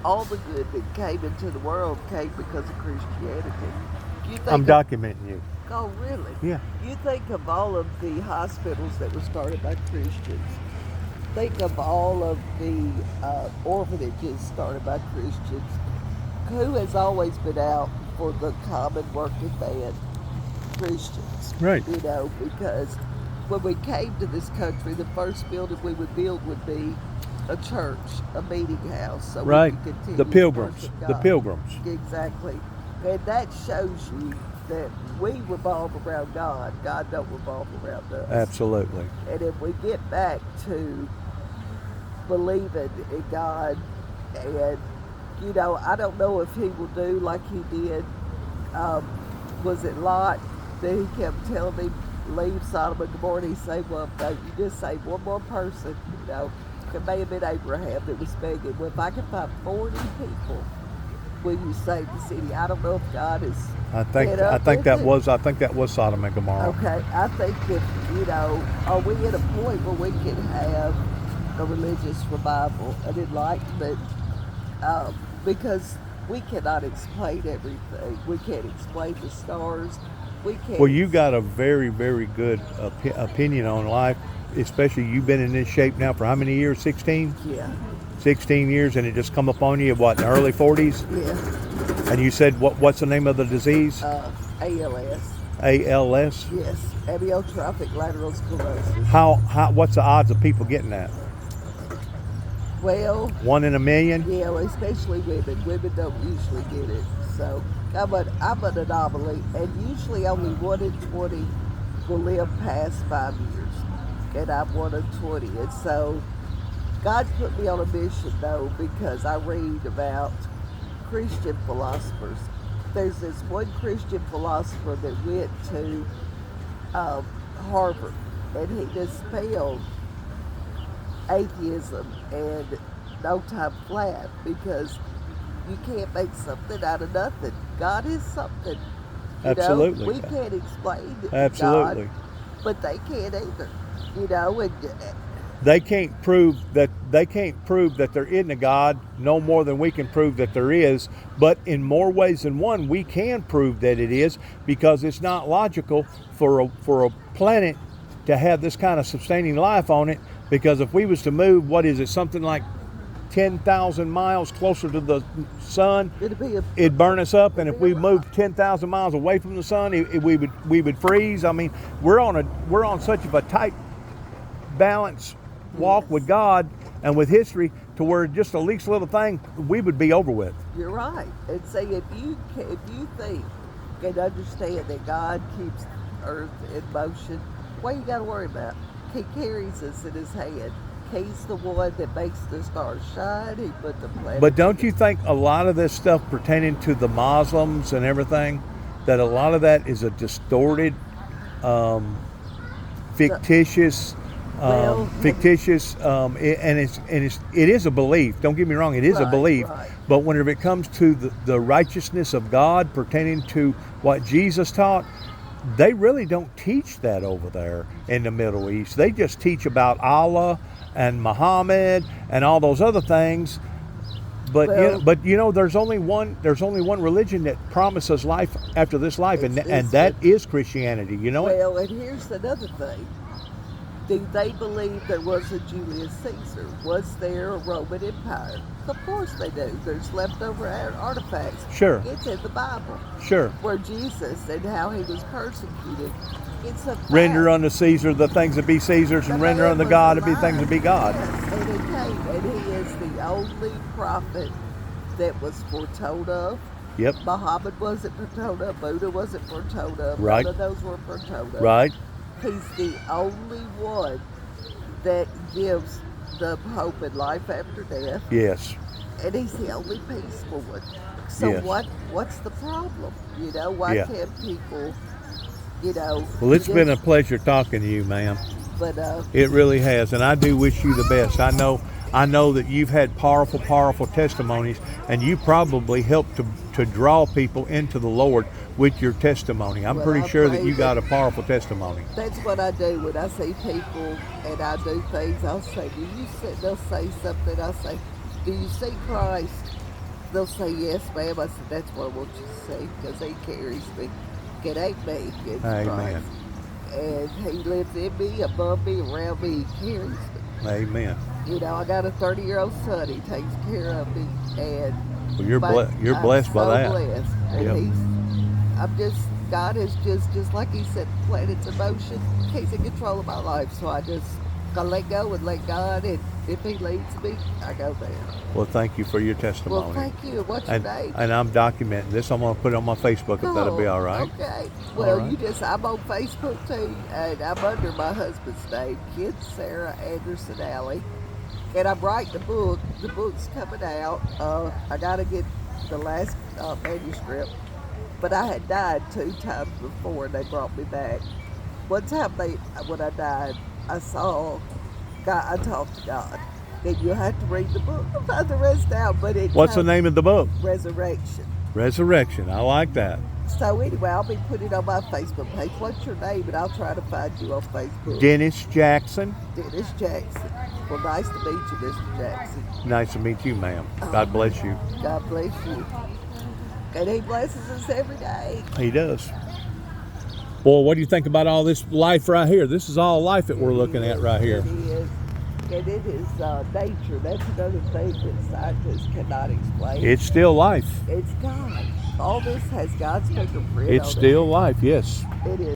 all the good that came into the world came because of Christianity. You I'm think of, documenting you. oh really? Yeah. You think of all of the hospitals that were started by Christians. Think of all of the orphanages started by Christians. Who has always been out for the common working man? Christians. Right. You know, because when we came to this country, the first building we would build would be a church, a meeting house, so we Right. could The continue to pilgrims. worship The God. pilgrims. Exactly. And that shows you that we revolve around God. God don't revolve around us. Absolutely. And if we get back to believing in God, and you know, I don't know if He will do like He did. Um, was it Lot that He kept telling him leave Sodom and Gomorrah? And He said, "Well, no, you just save one more person." You know, it may have been Abraham that was begging. Well, if I can find 40 people, will you save the city? I don't know if God is I think fed I up think with that it. was I think that was Sodom and Gomorrah. Okay, I think if, you know, are we at a point where we can have a religious revival, an enlightenment, because we cannot explain everything. We can't explain the stars. We can't. Well, you got a very, very good opinion on life, especially you've been in this shape now for how many years? 16? Yeah, 16 years, and it just come up on you, what, in the early 40s? yeah. And you said, what's the name of the disease? ALS. ALS? Yes, amyotrophic lateral sclerosis. What's the odds of people getting that? Well, 1 in a million? yeah, well, especially women. Women don't usually get it. So I'm an anomaly, and usually only 1 in 20 will live past 5 years, and I'm 1 in 20. And so God put me on a mission, though, because I read about Christian philosophers. There's this one Christian philosopher that went to um, Harvard, and he dispelled atheism and no time flat, because you can't make something out of nothing. God is something. Absolutely. We can't explain Absolutely. God, but they can't either. You know, and They can't prove that there isn't a God no more than we can prove that there is. But in more ways than one, we can prove that it is, because it's not logical for a planet to have this kind of sustaining life on it. Because if we was to move, what is it, something like 10,000 miles closer to the sun, it'd burn us up. And if we moved 10,000 miles away from the sun, we would freeze. I mean, we're on such of a tight balance walk with God and with history, to where just the least little thing we would be over with. You're right. And say if you think and understand that God keeps Earth in motion, what you got to worry about? He carries us in His hand. He's the one that makes the stars shine. He put the planet. But don't you think a lot of this stuff pertaining to the Muslims and everything, that a lot of that is a distorted, fictitious, it is a belief. Don't get me wrong, it is a belief. Right. But whenever it comes to the righteousness of God pertaining to what Jesus taught, they really don't teach that over there in the Middle East. They just teach about Allah and Muhammad and all those other things. But there's only one religion that promises life after this life, and that is Christianity. You know it? Well, and here's another thing. Do they believe there was a Julius Caesar? Was there a Roman Empire? Of course they do. There's leftover artifacts. Sure. It's in the Bible. Sure. Where Jesus and how he was persecuted. It's a fact. Render unto Caesar the things that be Caesar's, and render unto God the things that be God. Yes, and he came, and he is the only prophet that was foretold of. Yep. Muhammad wasn't foretold of. Buddha wasn't foretold of. Right. None of those were foretold of. Right. He's the only one that gives the hope in life after death. Yes. And he's the only peaceful one. So Yes. what's the problem? You know, why can't people, Well, it's been a pleasure talking to you, ma'am. But it really has, and I do wish you the best. I know that you've had powerful testimonies, and you probably helped to draw people into the Lord with your testimony. I'm pretty sure that you got a powerful testimony. That's what I do when I see people and I do things. I'll say, they'll say something. I'll say, do you see Christ? they'll say, yes, ma'am. I said, that's what I want you to say, because he carries me. It ain't me, it's Amen. Christ. And he lives in me, above me, around me, he carries me. Amen. You know, I got a 30-year-old son, he takes care of me, and Well, you're but you're I'm blessed by so that. blessed. And Yep. I'm just, God is just like he said, planets in motion. He's in control of my life. So I just gotta let go and let God. And if he leads me, I go there. Well, thank you for your Well, testimony. thank you. What's your name? And I'm documenting this. I'm going to put it on my Facebook if that'll be all right. Okay. Well, right. I'm on Facebook too, and I'm under my husband's name, Kid Sarah Anderson Alley. And I'm writing a book. The book's coming out. I got to get the last manuscript. But I had died 2 times before, and they brought me back. One time, when I died, I saw God. I talked to God. And you have to read the book to find the rest out. But What's the name of the book? Resurrection. Resurrection. I like that. So anyway, I'll be putting it on my Facebook page. What's your name? And I'll try to find you on Facebook. Dennis Jackson. Dennis Jackson. Well, nice to meet you, Mr. Jackson. Nice to meet you, ma'am. God bless you. God bless you. And he blesses us every day. He does. Well, what do you think about all this life right here? This is all life that we're looking at right here. It is. And it is nature. That's another thing that scientists cannot explain. It's still life. It's God. All this has God's fingerprint on It's still life, yes. it. It is.